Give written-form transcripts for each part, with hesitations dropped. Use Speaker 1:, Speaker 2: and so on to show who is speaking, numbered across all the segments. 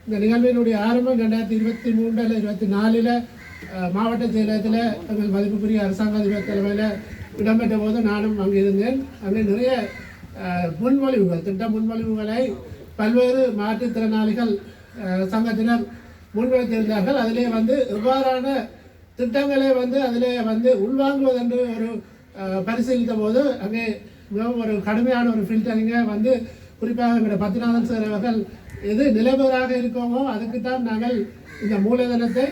Speaker 1: இந்த நிகழ்வினுடைய ஆரம்பம் 2023 அல்லது 24 மாவட்ட செயலகத்தில் எங்கள் மதிப்புக்குரிய அரசாங்க அதிபர் தலைமையில் இடம்பெற்ற போது நானும் அங்கே இருந்தேன். அங்கே நிறைய முன்மொழிவுகள் திட்ட முன்மொழிவுகளை பல்வேறு மாற்றுத்திறனாளிகள் சங்கத்தினர் முன்வைத்திருந்தார்கள். அதிலே எவ்வாறான திட்டங்களை அதிலே உள்வாங்குவதென்று ஒரு பரிசீலித்த போது அங்கே மிகவும் ஒரு கடுமையான ஒரு ஃபில்டரிங்கை குறிப்பாக எங்களுடைய பத்மநாதன் சார் அவர்கள் எது நிலைபெறாக இருக்கோமோ அதுக்குத்தான் நாங்கள் இந்த மூலதனத்தை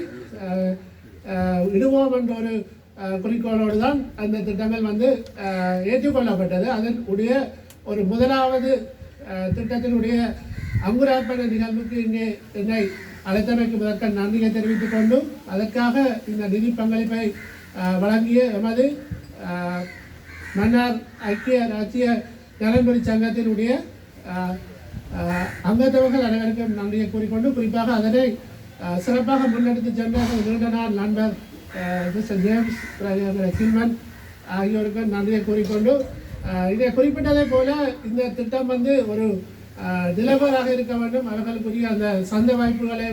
Speaker 1: இடுவோம் என்ற ஒரு குறிக்கோளோடு தான் அந்த திட்டங்கள் ஏற்றுக்கொள்ளப்பட்டது. அதனுடைய ஒரு முதலாவது திட்டத்தினுடைய அங்குரார்ப்பண நிகழ்வுக்கு இங்கே என்னை அழைத்தமைக்கு முதற்க நன்றியை தெரிவித்துக் கொண்டு அதற்காக இந்த நிதி பங்களிப்பை வழங்கிய எமது மன்னார் ஐக்கிய ராஜ்ய நலன்புரி சங்கத்தினுடைய அங்கத்தவர்கள் அனைவருக்கும் நன்றியை கூறிக்கொண்டு குறிப்பாக அதனை சிறப்பாக முன்னெடுத்து சென்ற நீண்ட நாள் நண்பர் மிஸ்டர் ஜேம்ஸ் கில்மன் ஆகியோருக்கும் நன்றியை கூறிக்கொண்டு இதை குறிப்பிட்டதை போல இந்த திட்டம் ஒரு நிலவராக இருக்க வேண்டும். அவர்களுக்குரிய அந்த சந்தை வாய்ப்புகளை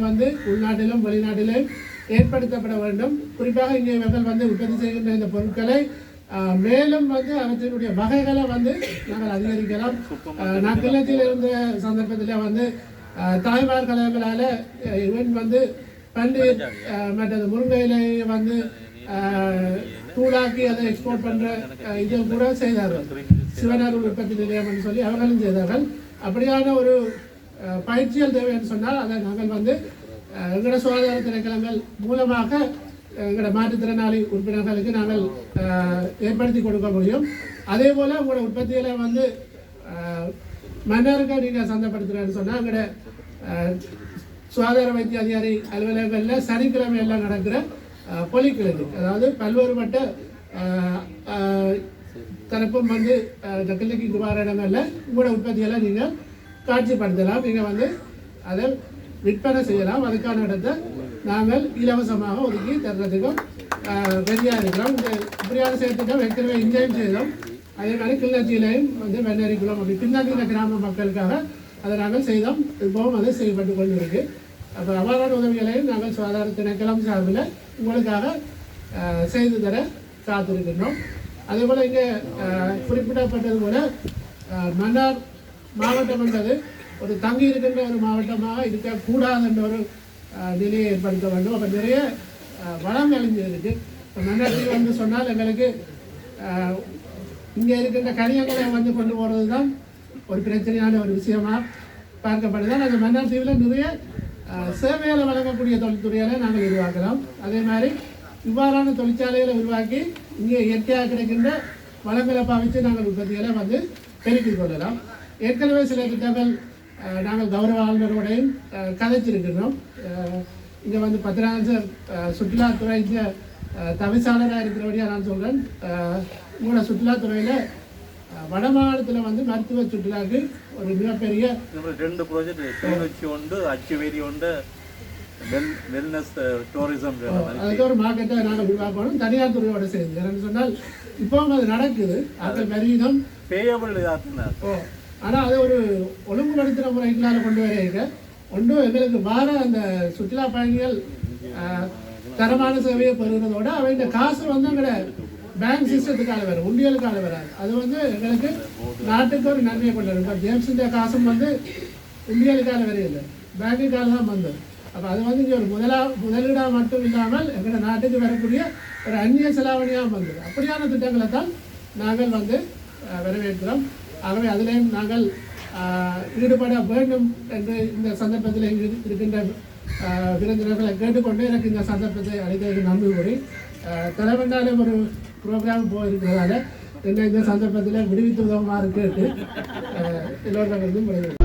Speaker 1: உள்நாட்டிலும் வெளிநாட்டிலும் ஏற்படுத்தப்பட வேண்டும். குறிப்பாக இங்கே இவர்கள் உற்பத்தி செய்கின்ற இந்த பொருட்களை மேலும் அவற்றினுடைய வகைகளை நாங்கள் அதிகரிக்கலாம். நான் கிளர்ச்சியில் இருந்த சந்தர்ப்பத்தில் தாய்மார் கழகங்களால் இவன் பன்னீர் மற்றது முருங்கையிலை தூளாக்கி அதை எக்ஸ்போர்ட் பண்ணுற இதை கூட செய்தார்கள். சிவனார் உற்பத்தி நிலையம் என்று சொல்லி அவர்களும் செய்தார்கள். அப்படியான ஒரு பயிற்சிகள் தேவை என்று சொன்னால் அதை நாங்கள் எங்களோட சுகாதார திணைக்களங்கள் மூலமாக எங்களோட மாற்றுத்திறனாளி உறுப்பினர்களுக்கு நாங்கள் ஏற்படுத்தி கொடுக்க முடியும். அதே போல் உங்களோட உற்பத்திகளை மன்னருக்கு நீங்கள் சந்தைப்படுத்துகிறேன்னு சொன்னால் எங்களோட சுகாதார வைத்திய அதிகாரி அலுவலகங்களில் சனிக்கிழமை எல்லாம் நடக்கிற பொலிக்கிளினிக், அதாவது பல்வேறுபட்ட தரப்பும் இந்த கிளினிக்கு வர இடங்களில் உங்களோட உற்பத்திகளை நீங்கள் காட்சிப்படுத்தலாம். நீங்கள் அதை விற்பனை செய்யலாம். அதுக்கான இடத்தை நாங்கள் இலவசமாக ஒதுக்கி தர்றதுக்கும் ரெடியாக இருக்கிறோம். இந்த இப்படியான செயற்திட்டம் ஏற்கனவே இங்கேயும் செய்தோம். அதே மாதிரி கிளிநொச்சியிலையும் வெண்ணரிக்குளம் அப்படி பின்னாடி கிராம மக்களுக்காக அதை நாங்கள் செய்தோம். இப்போவும் அதை செய்யப்பட்டு கொண்டு இருக்கு. அப்போ அவ்வாறான உதவிகளையும் நாங்கள் சுகாதார திணைக்களம் சார்பில் உங்களுக்காக செய்து தர காத்திருக்கின்றோம். அதே போல் இங்கே குறிப்பிடப்பட்டது போல மன்னார் மாவட்டம் என்பது ஒரு தங்கி இருக்கின்ற ஒரு மாவட்டமாக இருக்கக்கூடாது என்ற ஒரு நிலையை ஏற்படுத்த வேண்டும். அப்போ நிறைய வளம் அழிஞ்சிருக்கு. இப்போ மன்னார் சொன்னால் எங்களுக்கு இங்கே இருக்கின்ற கனியங்களை கொண்டு போகிறது தான் ஒரு பிரச்சனையான ஒரு விஷயமாக பார்க்கப்படுதான். அந்த மன்னார் தீவில் நிறைய சேவைகளை வழங்கக்கூடிய தொழில்துறைகளை நாங்கள் உருவாக்கலாம். அதே மாதிரி இவ்வாறான தொழிற்சாலைகளை உருவாக்கி இங்கே இயற்கையாக கிடைக்கின்ற வளங்களை பாவித்து நாங்கள் உற்பத்திகளை பெருக்கிக் கொள்ளலாம். ஏற்கனவே சில திட்டங்கள் நாங்கள் கௌரவ ஆளுநரோடையும் கதைச்சிருக்கிறோம். இங்கே பத்மநாதன் சுற்றுலாத்துறை தவிசாளராக இருக்கிறபடியாக நான் சொல்கிறேன். உங்களோட சுற்றுலாத்துறையில் வட மாநிலத்தில் மருத்துவ சுற்றுலாவுக்கு ஒரு மிகப்பெரிய
Speaker 2: 2 ப்ராஜெக்ட் உண்டு, அச்சுவேரி உண்டு, வெல்னஸ் டூரிசம்.
Speaker 1: அதுக்கு ஒரு மார்க்கெட்டை நாங்கள் உருவாக்கணும் தனியார் துறையோட சேர்ந்து. என்னன்னு சொன்னால் இப்போ அது நடக்குது. அது பெரியதும்
Speaker 2: பேயபிள்.
Speaker 1: ஆனால் அதை ஒரு ஒழுங்குபடுத்துகிற முறைகளால் கொண்டு வரைக்க ஒன்றும் எங்களுக்கு வார அந்த சுற்றுலா பயணிகள் தரமான சேவையை பெறுகிறதோட அவங்க காசு எங்களை பேங்க் சிஸ்டத்துக்காக வரும், உண்டியலுக்காக வராது. அது எங்களுக்கு நாட்டுக்கு ஒரு நன்மையை கொண்டு வரும். இப்போ ஜேம்ஸுடைய காசும் உண்டியலுக்காக வரையில்லை, பேங்குக்காக தான் வந்தது. அப்போ அது இங்கே ஒரு முதலீடாக மட்டும் இல்லாமல் எங்கள் நாட்டுக்கு வரக்கூடிய ஒரு அந்நிய செலாவணியாக வந்தது. அப்படியான திட்டங்களை தான் நாங்கள் வரவேற்கிறோம். ஆகவே அதிலேயும் நாங்கள் ஈடுபட வேண்டும் என்று இந்த சந்தர்ப்பத்தில் இருக்கின்ற விருந்தினர்களை கேட்டுக்கொண்டு எனக்கு இந்த சந்தர்ப்பத்தை அளித்ததற்கு நன்றி கூறி தலைவண்டாலும் ஒரு ப்ரோக்ராம் போயிருக்கிறதால என்னை இந்த சந்தர்ப்பத்தில் விடுவித்து உதவுமாறு கேட்டு எல்லோரும் விடைபெறுகிறேன்.